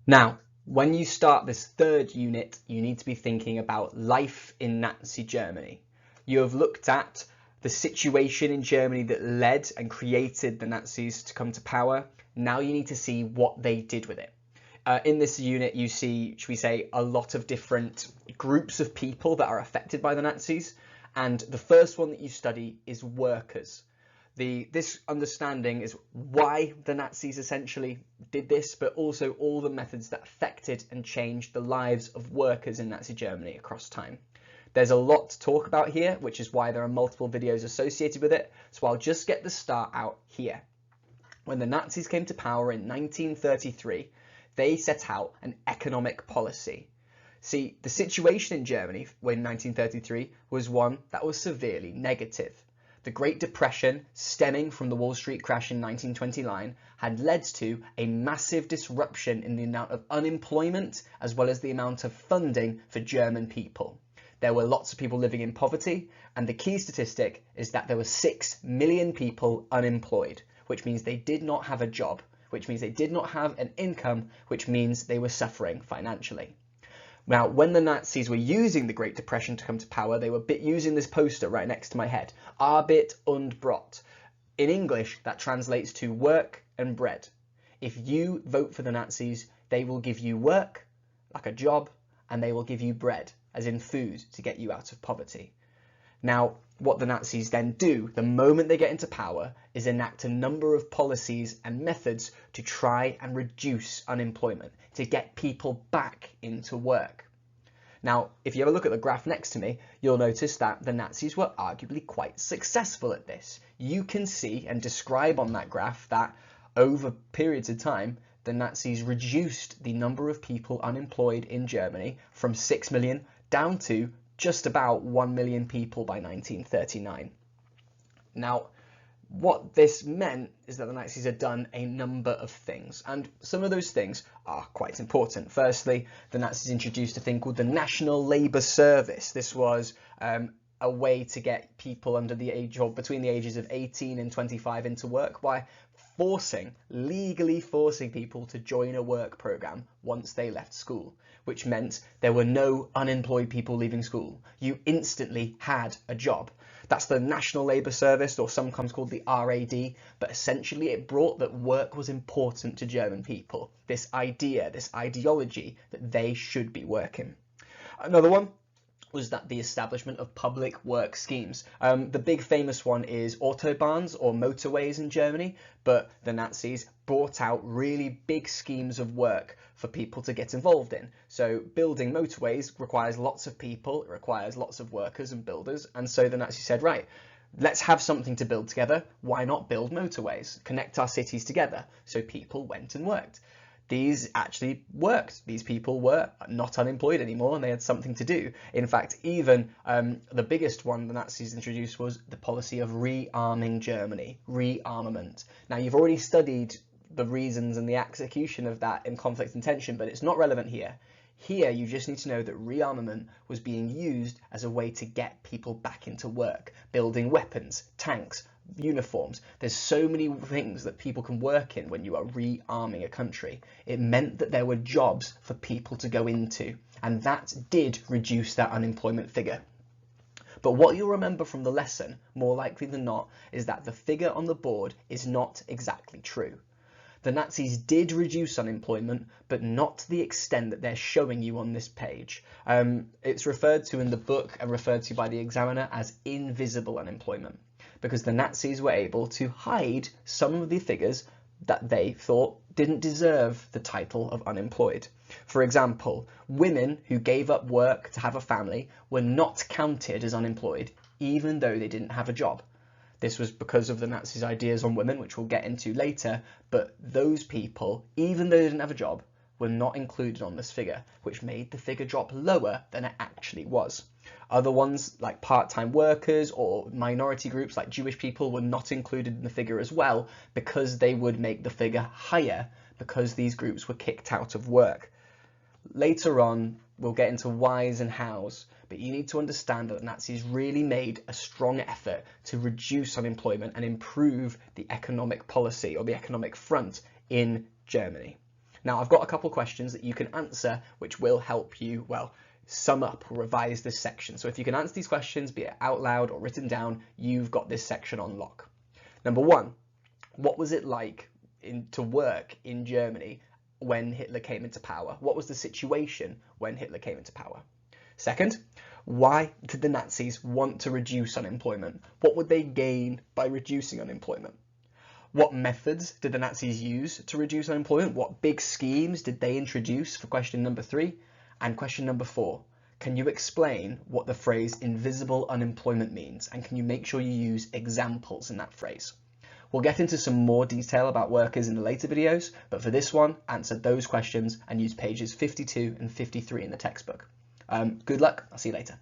Now, when you start this third unit, you need to be thinking about life in Nazi Germany. You have looked at the situation in Germany that led and created the Nazis to come to power. Now you need to see what they did with it. In this unit, you see, should we say, a lot of different groups of people that are affected by the Nazis. And the first one that you study is workers. This understanding is why the Nazis essentially did this, but also all the methods that affected and changed the lives of workers in Nazi Germany across time. There's a lot to talk about here, which is why there are multiple videos associated with it, so I'll just get the start out here. When the Nazis came to power in 1933, they set out an economic policy. See, the situation in Germany in 1933 was one that was severely negative. The Great Depression, stemming from the Wall Street crash in 1929, had led to a massive disruption in the amount of unemployment as well as the amount of funding for German people. There were lots of people living in poverty, and the key statistic is that there were 6 million people unemployed, which means they did not have a job, which means they did not have an income, which means they were suffering financially. Now, when the Nazis were using the Great Depression to come to power, they were using this poster right next to my head, Arbeit und Brot. In English, that translates to work and bread. If you vote for the Nazis, they will give you work, like a job, and they will give you bread, as in food, to get you out of poverty. Now, what the Nazis then do, the moment they get into power, is enact a number of policies and methods to try and reduce unemployment, to get people back into work. Now, if you have a look at the graph next to me, you'll notice that the Nazis were arguably quite successful at this. You can see and describe on that graph that over periods of time, the Nazis reduced the number of people unemployed in Germany from 6 million down to just about 1 million people by 1939. Now, what this meant is that the Nazis had done a number of things, and some of those things are quite important. Firstly, the Nazis introduced a thing called the National Labour Service. This was a way to get people under the age or between the ages of 18 and 25 into work by legally forcing people to join a work program once they left school, which meant there were no unemployed people leaving school. You instantly had a job. That's the National Labour Service, or sometimes called the RAD, but essentially it brought that work was important to German people. This idea, this ideology that they should be working. Another one was that the establishment of public work schemes. The big famous one is autobahns, or motorways in Germany, but the Nazis brought out really big schemes of work for people to get involved in. So building motorways requires lots of people, it requires lots of workers and builders, and so the Nazis said, right, let's have something to build together, why not build motorways, connect our cities together? So people went and worked. These actually worked. These people were not unemployed anymore and they had something to do. In fact, even the biggest one the Nazis introduced was the policy of rearming Germany, rearmament. Now, you've already studied the reasons and the execution of that in Conflict and Tension, but it's not relevant here. Here, you just need to know that rearmament was being used as a way to get people back into work, building weapons, tanks, uniforms. There's so many things that people can work in when you are rearming a country. It meant that there were jobs for people to go into, and that did reduce that unemployment figure. But what you'll remember from the lesson, more likely than not, is that the figure on the board is not exactly true. The Nazis did reduce unemployment, but not to the extent that they're showing you on this page. It's referred to in the book and referred to by the examiner as invisible unemployment, because the Nazis were able to hide some of the figures that they thought didn't deserve the title of unemployed. For example, women who gave up work to have a family were not counted as unemployed, even though they didn't have a job. This was because of the Nazis' ideas on women, which we'll get into later, but those people, even though they didn't have a job, were not included on this figure, which made the figure drop lower than it actually was. Other ones, like part-time workers or minority groups like Jewish people, were not included in the figure as well, because they would make the figure higher, because these groups were kicked out of work. Later on, we'll get into whys and hows, but you need to understand that the Nazis really made a strong effort to reduce unemployment and improve the economic policy or the economic front in Germany. Now, I've got a couple questions that you can answer, which will help you, well, sum up or revise this section. So if you can answer these questions, be it out loud or written down, you've got this section on lock. Number one, what was it like to work in Germany when Hitler came into power? What was the situation when Hitler came into power? Second, why did the Nazis want to reduce unemployment? What would they gain by reducing unemployment? What methods did the Nazis use to reduce unemployment? What big schemes did they introduce for question number 3? And question number 4, can you explain what the phrase invisible unemployment means? And can you make sure you use examples in that phrase? We'll get into some more detail about workers in the later videos, but for this one, answer those questions and use pages 52 and 53 in the textbook. Good luck, I'll see you later.